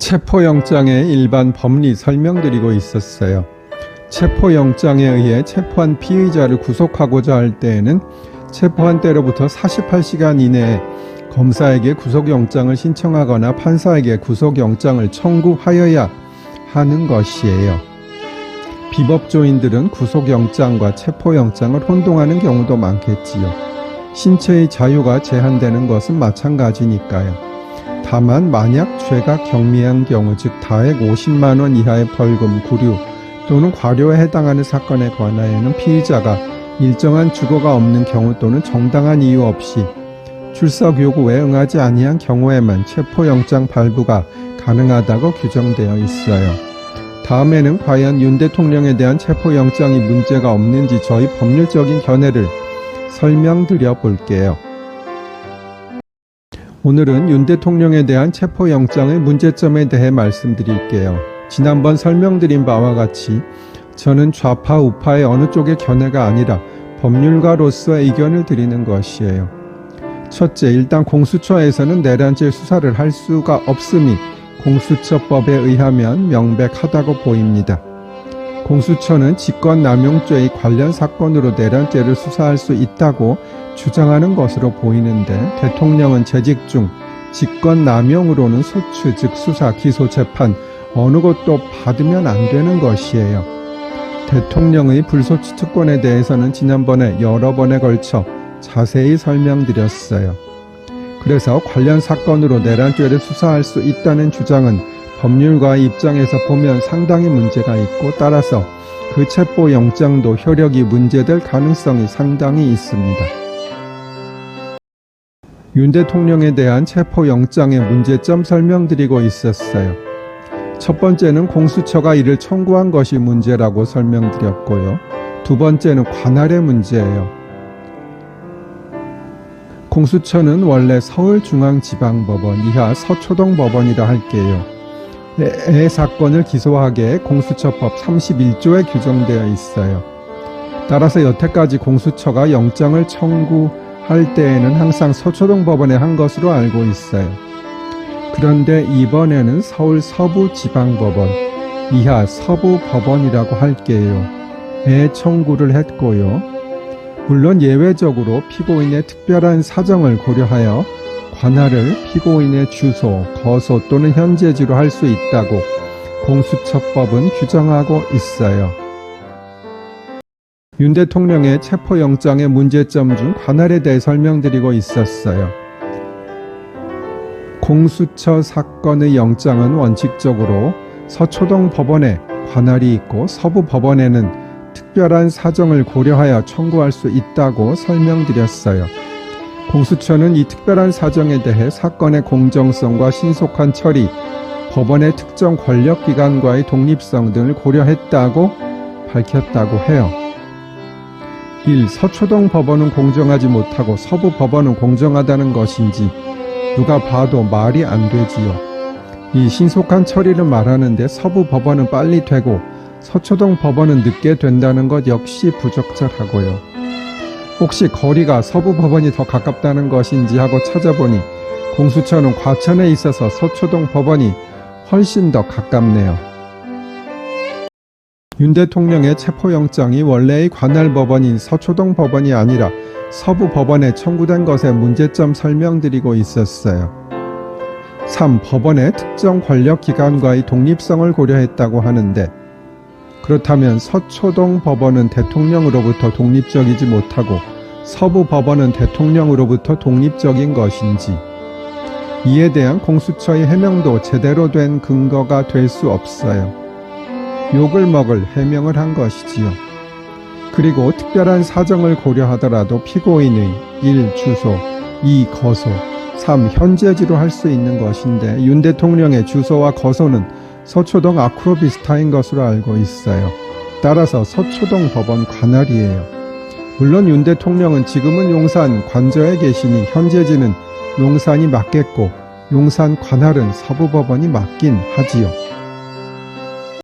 체포영장의 일반 법리 설명드리고 있었어요. 체포영장에 의해 체포한 피의자를 구속하고자 할 때에는 체포한 때로부터 48시간 이내에 검사에게 구속영장을 신청하거나 판사에게 구속영장을 청구하여야 하는 것이에요. 비법조인들은 구속영장과 체포영장을 혼동하는 경우도 많겠지요. 신체의 자유가 제한되는 것은 마찬가지니까요. 다만 만약 죄가 경미한 경우, 즉 다액 50만 원 이하의 벌금, 구류 또는 과료에 해당하는 사건에 관하여는 피의자가 일정한 주거가 없는 경우 또는 정당한 이유 없이 출석 요구에 응하지 아니한 경우에만 체포영장 발부가 가능하다고 규정되어 있어요. 다음에는 과연 윤 대통령에 대한 체포영장이 문제가 없는지 저희 법률적인 견해를 설명드려 볼게요. 오늘은 윤 대통령에 대한 체포영장의 문제점에 대해 말씀드릴게요. 지난번 설명드린 바와 같이 저는 좌파 우파의 어느 쪽의 견해가 아니라 법률가로서의 의견을 드리는 것이에요. 첫째, 일단 공수처에서는 내란죄 수사를 할 수가 없음이 공수처법에 의하면 명백하다고 보입니다. 공수처는 직권남용죄의 관련 사건으로 내란죄를 수사할 수 있다고 주장하는 것으로 보이는데, 대통령은 재직 중 직권남용으로는 소추, 즉 수사, 기소, 재판 어느 것도 받으면 안 되는 것이에요. 대통령의 불소추 특권에 대해서는 지난번에 여러 번에 걸쳐 자세히 설명드렸어요. 그래서 관련 사건으로 내란죄를 수사할 수 있다는 주장은 법률가의 입장에서 보면 상당히 문제가 있고, 따라서 그 체포영장도 효력이 문제될 가능성이 상당히 있습니다. 윤 대통령에 대한 체포영장의 문제점 설명드리고 있었어요. 첫 번째는 공수처가 이를 청구한 것이 문제라고 설명드렸고요. 두 번째는 관할의 문제예요. 공수처는 원래 서울중앙지방법원 이하 서초동법원이라 할게요. 사건을 기소하기에 공수처법 31조에 규정되어 있어요. 따라서 여태까지 공수처가 영장을 청구할 때에는 항상 서초동법원에 한 것으로 알고 있어요. 그런데 이번에는 서울 서부지방법원 이하 서부법원이라고 할게요. 청구를 했고요. 물론 예외적으로 피고인의 특별한 사정을 고려하여 관할을 피고인의 주소, 거소 또는 현재지로 할 수 있다고 공수처법은 규정하고 있어요. 윤 대통령의 체포영장의 문제점 중 관할에 대해 설명드리고 있었어요. 공수처 사건의 영장은 원칙적으로 서초동 법원에 관할이 있고 서부 법원에는 특별한 사정을 고려하여 청구할 수 있다고 설명드렸어요. 공수처는 이 특별한 사정에 대해 사건의 공정성과 신속한 처리, 법원의 특정 권력기관과의 독립성 등을 고려했다고 밝혔다고 해요. 1. 서초동 법원은 공정하지 못하고 서부 법원은 공정하다는 것인지 누가 봐도 말이 안 되지요. 이 신속한 처리를 말하는데 서부 법원은 빨리 되고 서초동 법원은 늦게 된다는 것 역시 부적절하고요. 혹시 거리가 서부 법원이 더 가깝다는 것인지 하고 찾아보니 공수처는 과천에 있어서 서초동 법원이 훨씬 더 가깝네요. 윤 대통령의 체포영장이 원래의 관할 법원인 서초동 법원이 아니라 서부 법원에 청구된 것의 문제점 설명드리고 있었어요. 3. 법원의 특정 권력기관과의 독립성을 고려했다고 하는데, 그렇다면 서초동 법원은 대통령으로부터 독립적이지 못하고 서부 법원은 대통령으로부터 독립적인 것인지, 이에 대한 공수처의 해명도 제대로 된 근거가 될 수 없어요. 욕을 먹을 해명을 한 것이지요. 그리고 특별한 사정을 고려하더라도 피고인의 1. 주소, 2. 거소, 3. 현재지로 할 수 있는 것인데, 윤 대통령의 주소와 거소는 서초동 아크로비스타인 것으로 알고 있어요. 따라서 서초동 법원 관할이에요. 물론 윤 대통령은 지금은 용산 관저에 계시니 현재지는 용산이 맞겠고 용산 관할은 서부법원이 맞긴 하지요.